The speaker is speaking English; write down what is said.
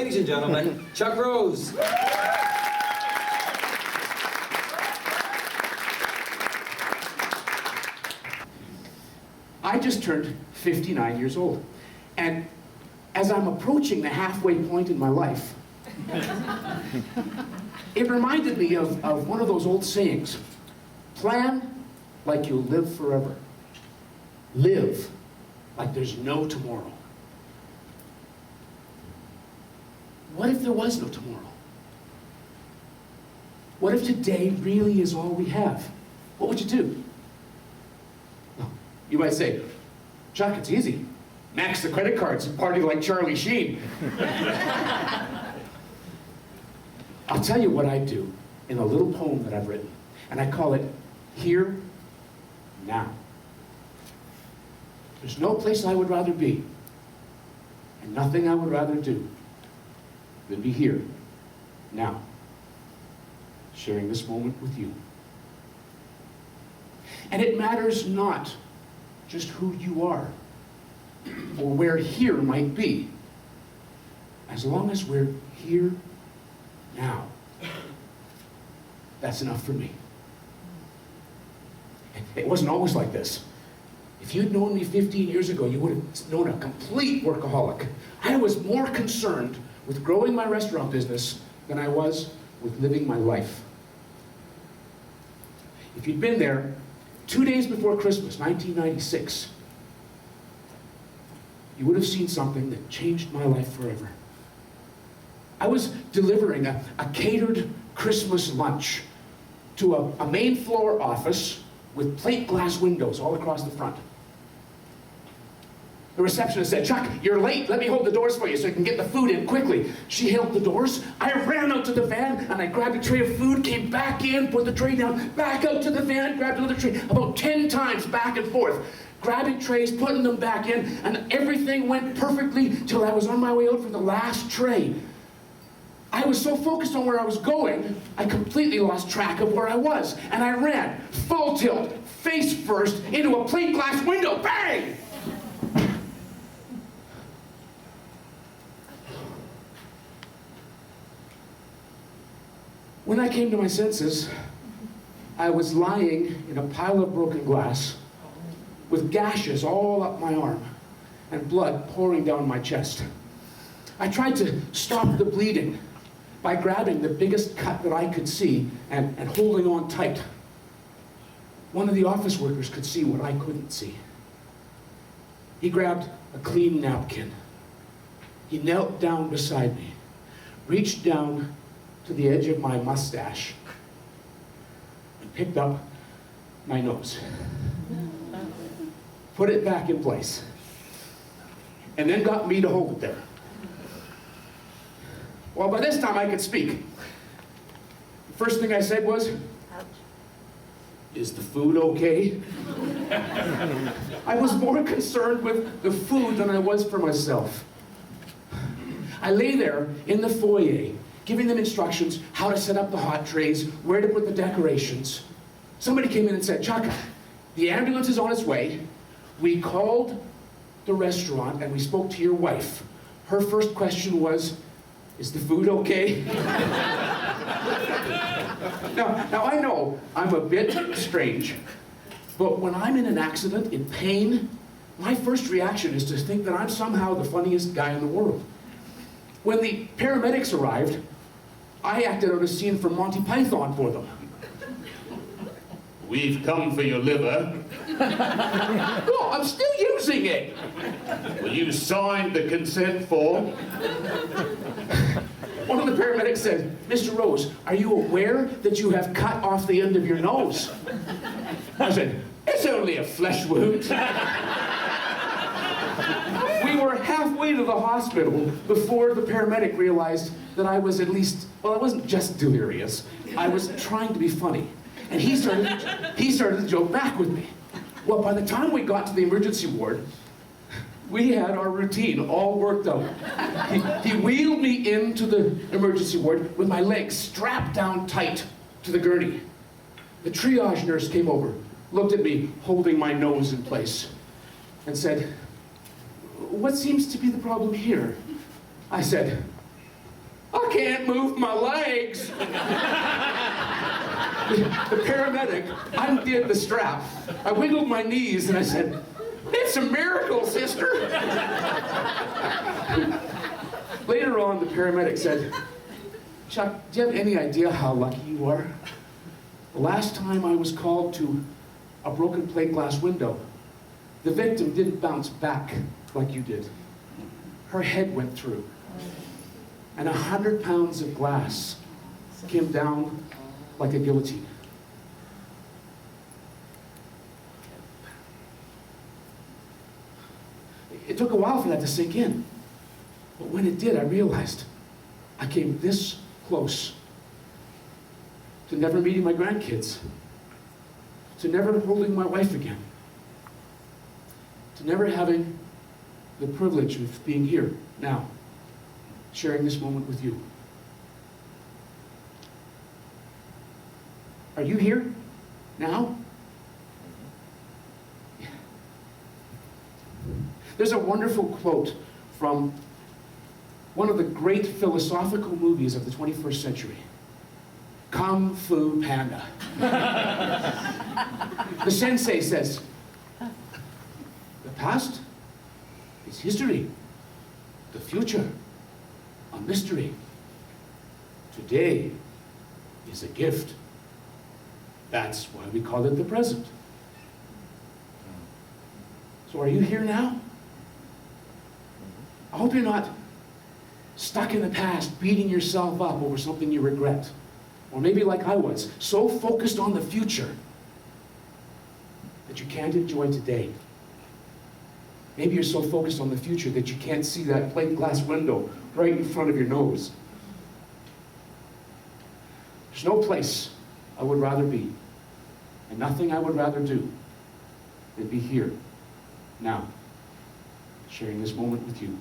Ladies and gentlemen, Chuck Rose. I just turned 59 years old. And as I'm approaching the halfway point in my life, it reminded me of one of those old sayings. Plan like you'll live forever. Live like there's no tomorrow. What if there was no tomorrow? What if today really is all we have? What would you do? Well, you might say, Chuck, it's easy. Max the credit cards and party like Charlie Sheen. I'll tell you what I do in a little poem that I've written, and I call it Here, Now. There's no place I would rather be, and nothing I would rather do than be here, now, sharing this moment with you. And it matters not just who you are, or where here might be, as long as we're here now. That's enough for me. It wasn't always like this. If you'd known me 15 years ago, you would have known a complete workaholic. I was more concerned with growing my restaurant business than I was with living my life. If you'd been there 2 days before Christmas, 1996, you would have seen something that changed my life forever. I was delivering a catered Christmas lunch to a main floor office with plate glass windows all across the front. The receptionist said, Chuck, you're late. Let me hold the doors for you so you can get the food in quickly. She held the doors. I ran out to the van and I grabbed a tray of food, came back in, put the tray down, back out to the van, grabbed another tray, about 10 times back and forth, grabbing trays, putting them back in, and everything went perfectly till I was on my way out for the last tray. I was so focused on where I was going, I completely lost track of where I was. And I ran, full tilt, face first, into a plate glass window. Bang! When I came to my senses, I was lying in a pile of broken glass with gashes all up my arm and blood pouring down my chest. I tried to stop the bleeding by grabbing the biggest cut that I could see and holding on tight. One of the office workers could see what I couldn't see. He grabbed a clean napkin. He knelt down beside me, reached down to the edge of my mustache, and picked up my nose. Put it back in place, and then got me to hold it there. Well, by this time I could speak. The first thing I said was, ouch. Is the food okay? I was more concerned with the food than I was for myself. I lay there in the foyer, giving them instructions how to set up the hot trays, where to put the decorations. Somebody came in and said, Chuck, the ambulance is on its way. We called the restaurant and we spoke to your wife. Her first question was, is the food okay? Now I know I'm a bit strange, but when I'm in an accident, in pain, my first reaction is to think that I'm somehow the funniest guy in the world. When the paramedics arrived, I acted out a scene from Monty Python for them. We've come for your liver. No, I'm still using it. Well, you signed the consent form. One of the paramedics said, Mr. Rose, are you aware that you have cut off the end of your nose? I said, it's only a flesh wound. We were halfway to the hospital before the paramedic realized that I was at least, well, I wasn't just delirious. I was trying to be funny. And he started to joke back with me. Well, by the time we got to the emergency ward, we had our routine all worked out. He wheeled me into the emergency ward with my legs strapped down tight to the gurney. The triage nurse came over, looked at me holding my nose in place, and said, what seems to be the problem here? I said, I can't move my legs. The paramedic undid the strap. I wiggled my knees and I said, "It's a miracle, sister." Later on, the paramedic said, "Chuck, do you have any idea how lucky you are? The last time I was called to a broken plate glass window, the victim didn't bounce back like you did. Her head went through, and 100 pounds of glass came down like a guillotine." It took a while for that to sink in. But when it did, I realized I came this close to never meeting my grandkids, to never holding my wife again, to never having the privilege of being here now, sharing this moment with you. Are you here now? Yeah. There's a wonderful quote from one of the great philosophical movies of the 21st century, Kung Fu Panda. The sensei says, "The past is history, the future a mystery. Today is a gift. That's why we call it the present." So are you here now? I hope you're not stuck in the past, beating yourself up over something you regret. Or maybe like I was, so focused on the future that you can't enjoy today. Maybe you're so focused on the future that you can't see that plate glass window right in front of your nose. There's no place I would rather be, and nothing I would rather do than be here, now, sharing this moment with you.